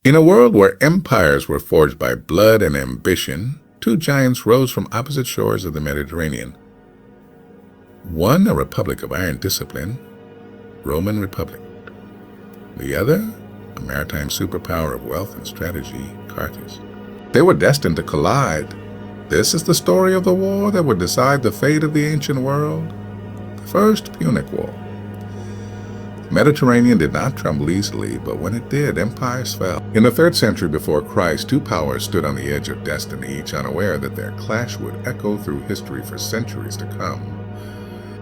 In a world where empires were forged by blood and ambition, two giants rose from opposite shores of the Mediterranean. One, a republic of iron discipline, Roman Republic. The other, a maritime superpower of wealth and strategy, Carthage. They were destined to collide. This is the story of the war that would decide the fate of the ancient world, the First Punic War. The Mediterranean did not tremble easily, but when it did, empires fell. In the 3rd century before Christ, two powers stood on the edge of destiny, each unaware that their clash would echo through history for centuries to come.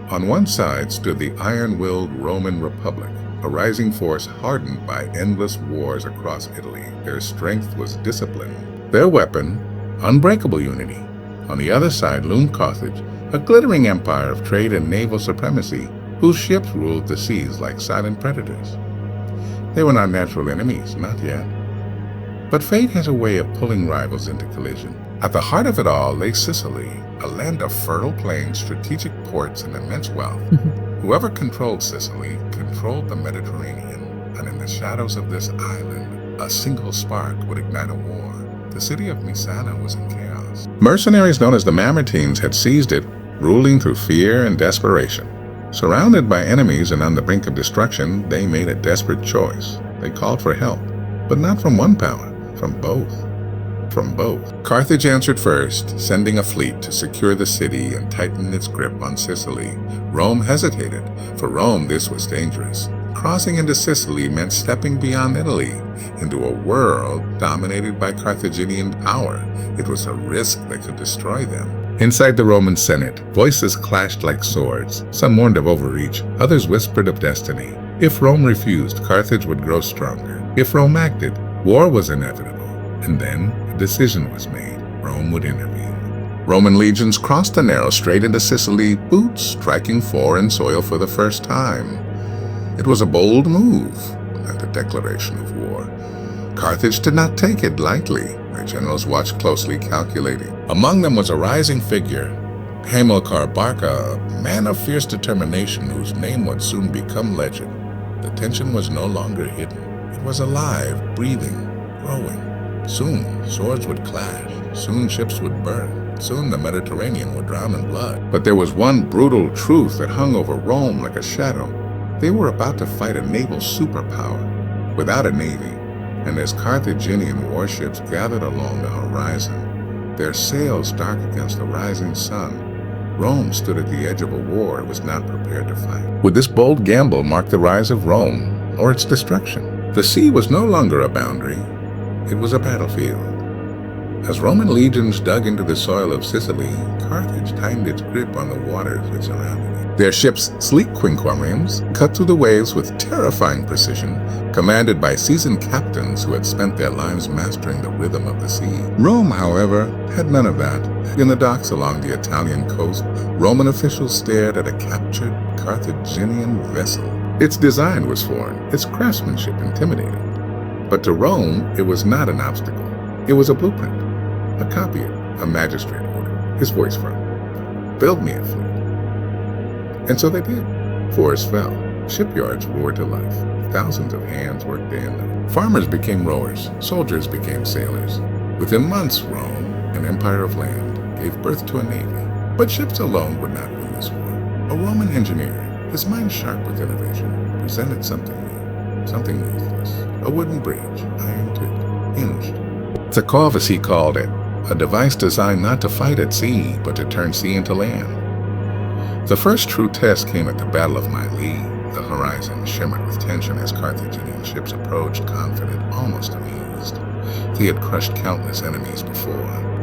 On one side stood the iron-willed Roman Republic, a rising force hardened by endless wars across Italy. Their strength was discipline, their weapon, unbreakable unity. On the other side loomed Carthage, a glittering empire of trade and naval supremacy, whose ships ruled the seas like silent predators. They were not natural enemies, not yet. But fate has a way of pulling rivals into collision. At the heart of it all lay Sicily, a land of fertile plains, strategic ports, and immense wealth. Whoever controlled Sicily controlled the Mediterranean, and in the shadows of this island, a single spark would ignite a war. The city of Mylae was in chaos. Mercenaries known as the Mamertines had seized it, ruling through fear and desperation. Surrounded by enemies and on the brink of destruction, they made a desperate choice. They called for help, but not from one power, from both. From both. Carthage answered first, sending a fleet to secure the city and tighten its grip on Sicily. Rome hesitated. For Rome, this was dangerous. Crossing into Sicily meant stepping beyond Italy, into a world dominated by Carthaginian power. It was a risk that could destroy them. Inside the Roman Senate, voices clashed like swords. Some warned of overreach, others whispered of destiny. If Rome refused, Carthage would grow stronger. If Rome acted, war was inevitable. And then a decision was made. Rome would intervene. Roman legions crossed the narrow strait into Sicily, boots striking foreign soil for the first time. It was a bold move, and a declaration of war. Carthage did not take it lightly. Their generals watched closely, calculating. Among them was a rising figure, Hamilcar Barca, a man of fierce determination whose name would soon become legend. The tension was no longer hidden. It was alive, breathing, growing. Soon, swords would clash. Soon, ships would burn. Soon, the Mediterranean would drown in blood. But there was one brutal truth that hung over Rome like a shadow. They were about to fight a naval superpower without a navy. And as Carthaginian warships gathered along the horizon, their sails dark against the rising sun, Rome stood at the edge of a war it was not prepared to fight. Would this bold gamble mark the rise of Rome or its destruction? The sea was no longer a boundary. It was a battlefield. As Roman legions dug into the soil of Sicily, Carthage tightened its grip on the waters that surrounded it. Their ships, sleek quinqueremes, cut through the waves with terrifying precision, commanded by seasoned captains who had spent their lives mastering the rhythm of the sea. Rome, however, had none of that. In the docks along the Italian coast, Roman officials stared at a captured Carthaginian vessel. Its design was foreign, its craftsmanship intimidating. But to Rome, it was not an obstacle. It was a blueprint, a copy, a magistrate order. His voice firm. Build me a fleet. And so they did. Forests fell. Shipyards roared to life. Thousands of hands worked day and night. Farmers became rowers. Soldiers became sailors. Within months, Rome, an empire of land, gave birth to a navy. But ships alone would not win this war. A Roman engineer, his mind sharp with innovation, presented something new, something ruthless. A wooden bridge, iron-tipped, hinged. The corvus, he called it, a device designed not to fight at sea, but to turn sea into land. The first true test came at the Battle of Mylae. The horizon shimmered with tension as Carthaginian ships approached, confident, almost amused. They had crushed countless enemies before.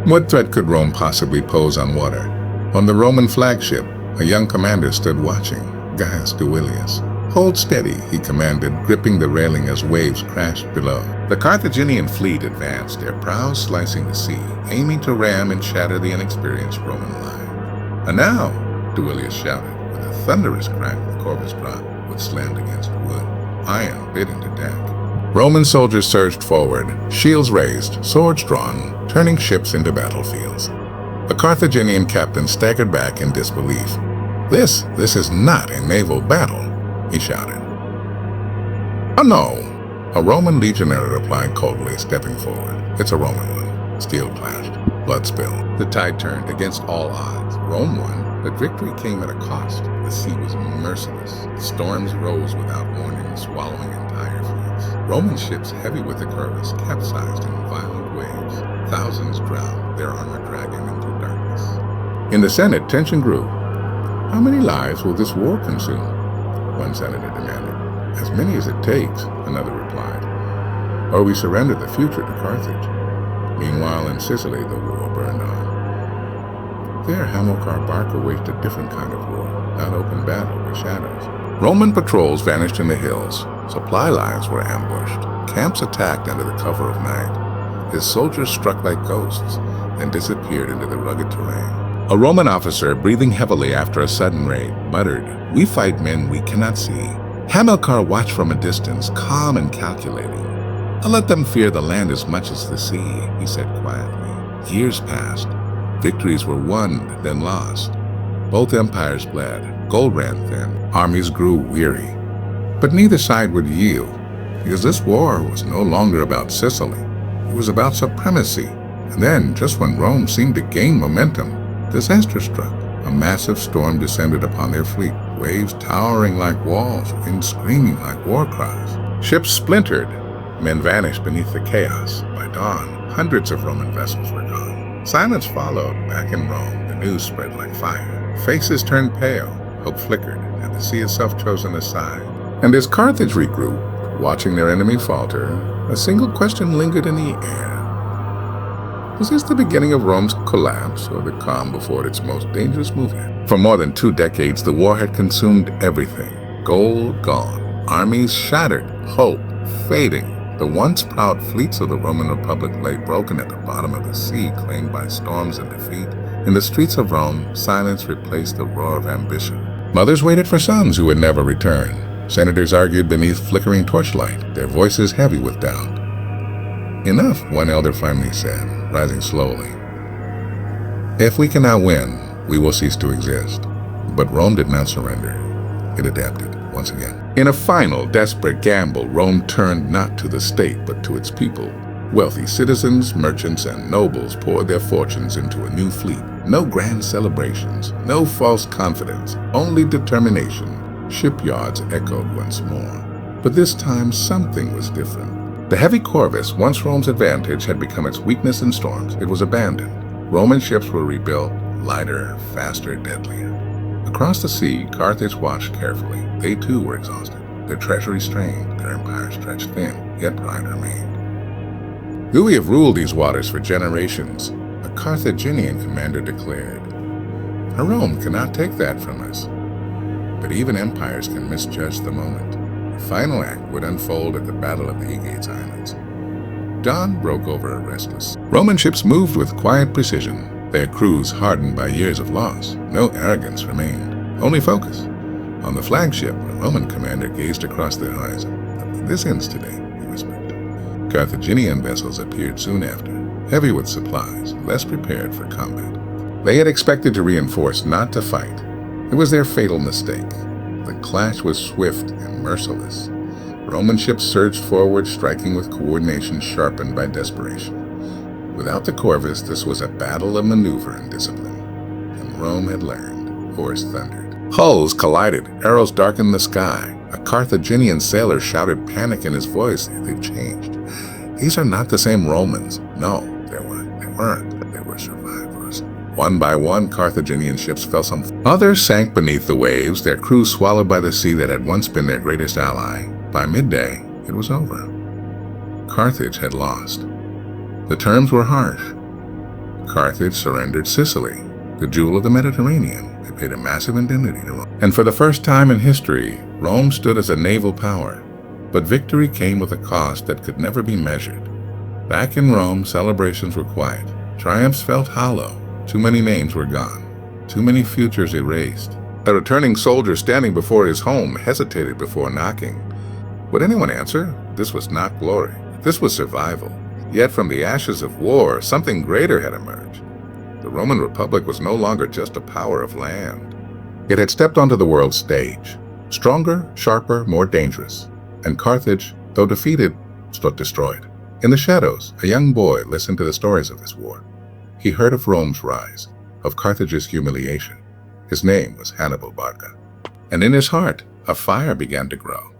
What threat could Rome possibly pose on water? On the Roman flagship, a young commander stood watching, Gaius Duilius. Hold steady, he commanded, gripping the railing as waves crashed below. The Carthaginian fleet advanced, their prows slicing the sea, aiming to ram and shatter the inexperienced Roman line. And now, Duilius shouted. With a thunderous crack, the corvus dropped, wood slammed against wood, iron bit into deck. Roman soldiers surged forward, shields raised, swords drawn, turning ships into battlefields. The Carthaginian captain staggered back in disbelief. This is not a naval battle, he shouted. Oh no, A Roman legionary replied coldly, stepping forward. It's a Roman one. Steel clashed. Blood spilled. The tide turned against all odds. Rome won, but victory came at a cost. The sea was merciless. The storms rose without warning, swallowing entire fleets. Roman ships heavy with the corvus capsized in violent waves. Thousands drowned, their armor dragging into darkness. In the Senate, tension grew. How many lives will this war consume? One senator demanded. As many as it takes, another replied. Or we surrender the future to Carthage. Meanwhile, in Sicily, the war burned on. There, Hamilcar Barca waged a different kind of war, not open battle, but shadows. Roman patrols vanished in the hills. Supply lines were ambushed. Camps attacked under the cover of night. His soldiers struck like ghosts, then disappeared into the rugged terrain. A Roman officer, breathing heavily after a sudden raid, muttered, "We fight men we cannot see." Hamilcar watched from a distance, calm and calculating. "I'll let them fear the land as much as the sea," he said quietly. Years passed. Victories were won, then lost. Both empires bled. Gold ran thin. Armies grew weary. But neither side would yield, because this war was no longer about Sicily. It was about supremacy. And then, just when Rome seemed to gain momentum, disaster struck. A massive storm descended upon their fleet, waves towering like walls, wind screaming like war cries. Ships splintered, men vanished beneath the chaos. By dawn, hundreds of Roman vessels were gone. Silence followed. Back in Rome, the news spread like fire. Faces turned pale, hope flickered, and the sea itself chosen a side. And as Carthage regrouped, watching their enemy falter, a single question lingered in the air. Was this the beginning of Rome's collapse, or the calm before its most dangerous movement? For more than 2 decades, the war had consumed everything. Gold gone, armies shattered, hope fading. The once proud fleets of the Roman Republic lay broken at the bottom of the sea, claimed by storms and defeat. In the streets of Rome, silence replaced the roar of ambition. Mothers waited for sons who would never return. Senators argued beneath flickering torchlight, their voices heavy with doubt. Enough, one elder finally said, rising slowly. If we cannot win, we will cease to exist. But Rome did not surrender. It adapted once again. In a final, desperate gamble, Rome turned not to the state, but to its people. Wealthy citizens, merchants, and nobles poured their fortunes into a new fleet. No grand celebrations, no false confidence, only determination. Shipyards echoed once more. But this time, something was different. The heavy corvus, once Rome's advantage, had become its weakness in storms. It was abandoned. Roman ships were rebuilt, lighter, faster, deadlier. Across the sea, Carthage watched carefully. They too were exhausted. Their treasury strained, their empire stretched thin, yet pride remained. "We have ruled these waters for generations," a Carthaginian commander declared. "Rome cannot take that from us." But even empires can misjudge the moment. The final act would unfold at the Battle of the Aegates Islands. Dawn broke over a restless. Roman ships moved with quiet precision, their crews hardened by years of loss. No arrogance remained, only focus. On the flagship, a Roman commander gazed across the horizon. "This ends today," he whispered. Carthaginian vessels appeared soon after, heavy with supplies, less prepared for combat. They had expected to reinforce, not to fight. It was their fatal mistake. The clash was swift and merciless. Roman ships surged forward, striking with coordination sharpened by desperation. Without the corvus, this was a battle of maneuver and discipline. And Rome had learned. Oars thundered. Hulls collided. Arrows darkened the sky. A Carthaginian sailor shouted panic in his voice. They've changed. These are not the same Romans. No, they weren't. They were survivors. One by one, Carthaginian ships fell some. Others sank beneath the waves, their crews swallowed by the sea that had once been their greatest ally. By midday, it was over. Carthage had lost. The terms were harsh. Carthage surrendered Sicily, the jewel of the Mediterranean. They paid a massive indemnity to Rome. And for the first time in history, Rome stood as a naval power. But victory came with a cost that could never be measured. Back in Rome, celebrations were quiet. Triumphs felt hollow. Too many names were gone. Too many futures erased. A returning soldier standing before his home hesitated before knocking. Would anyone answer? This was not glory. This was survival. Yet from the ashes of war, something greater had emerged. The Roman Republic was no longer just a power of land. It had stepped onto the world stage. Stronger, sharper, more dangerous. And Carthage, though defeated, stood destroyed. In the shadows, a young boy listened to the stories of this war. He heard of Rome's rise, of Carthage's humiliation. His name was Hannibal Barca. And in his heart, a fire began to grow.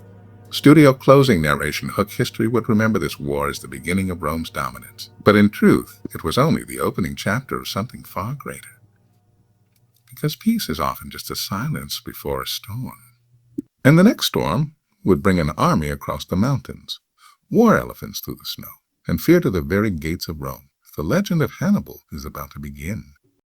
Studio closing narration Hook history would remember this war as the beginning of Rome's dominance. But in truth, it was only the opening chapter of something far greater. Because peace is often just a silence before a storm. And the next storm would bring an army across the mountains, war elephants through the snow, and fear to the very gates of Rome. The legend of Hannibal is about to begin.